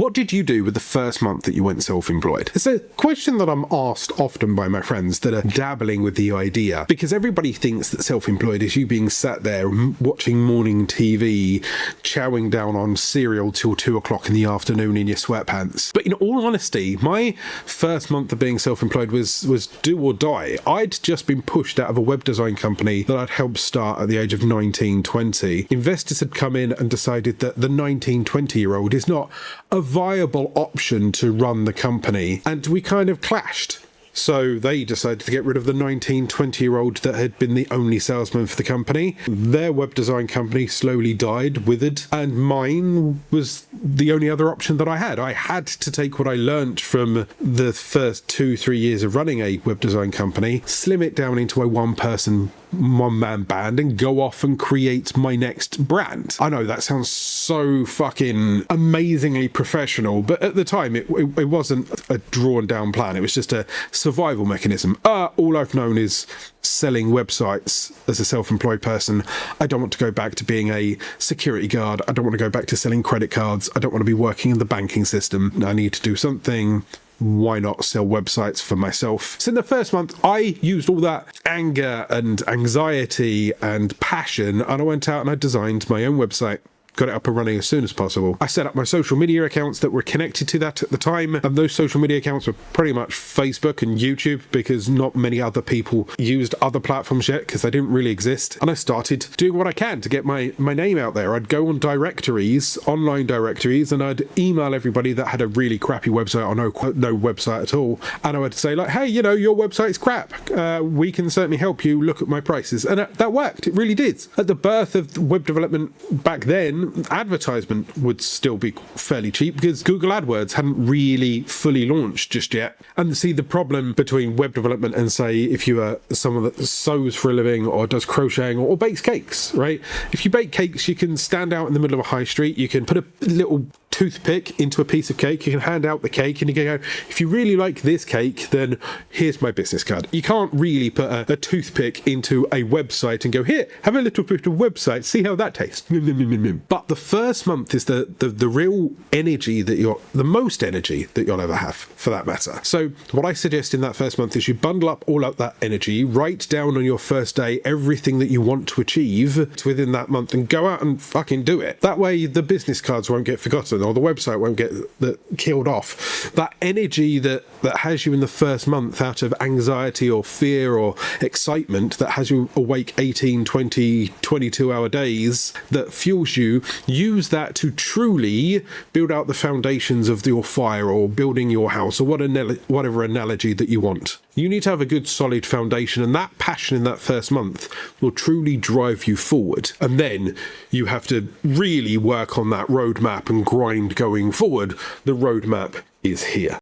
What did you do with the first month that you went self-employed? It's a question that I'm asked often by my friends that are dabbling with the idea, because everybody thinks that self-employed is you being sat there watching morning TV, chowing down on cereal till 2 o'clock in the afternoon in your sweatpants. But in all honesty, my first month of being self-employed was do or die. I'd just been pushed out of a web design company that I'd helped start at the age of 19, 20. Investors had come in and decided that the 19, 20-year-old is not a viable option to run the company, and we kind of clashed. So they decided to get rid of the 19, 20-year-old that had been the only salesman for the company. Their web design company slowly died, withered, and mine was the only other option that I had. I had to take what I learnt from the first 2-3 years of running a web design company, slim it down into a one-man band, and go off and create my next brand. I know that sounds so fucking amazingly professional, but at the time it wasn't a drawn down plan. It was just a survival mechanism. All I've known is selling websites as a self-employed person. I don't want to go back to being a security guard. I don't want to go back to selling credit cards. I don't want to be working in the banking system. I need to do something. Why not sell websites for myself? So in the first month, I used all that anger and anxiety and passion, and I went out and I designed my own website. Got it up and running as soon as possible. I set up my social media accounts that were connected to that at the time, and those social media accounts were pretty much Facebook and YouTube, because not many other people used other platforms yet because they didn't really exist. And I started doing what I can to get my name out there. I'd go on directories, online directories, and I'd email everybody that had a really crappy website or no website at all, and I would say like, hey, you know, your website's crap. We can certainly help you. Look at my prices. And that worked. It really did. At the birth of web development back then, advertisement would still be fairly cheap because Google AdWords hadn't really fully launched just yet. And see, the problem between web development and, say, if you are someone that sews for a living or does crocheting or bakes cakes, right? If you bake cakes, you can stand out in the middle of a high street, you can put a little toothpick into a piece of cake, you can hand out the cake, and you can go, if you really like this cake, then here's my business card. You can't really put a toothpick into a website and go, here, have a little bit of website, see how that tastes. But the first month is the real energy the most energy that you'll ever have, for that matter. So what I suggest in that first month is you bundle up all of that energy, write down on your first day everything that you want to achieve within that month, and go out and fucking do it. That way the business cards won't get forgotten, or the website won't get killed off. That energy that has you in the first month out of anxiety or fear or excitement, that has you awake 18, 20, 22-hour days, that fuels you, use that to truly build out the foundations of your fire, or building your house, or whatever analogy that you want. You need to have a good solid foundation, and that passion in that first month will truly drive you forward. And then you have to really work on that roadmap and grind going forward. The roadmap is here.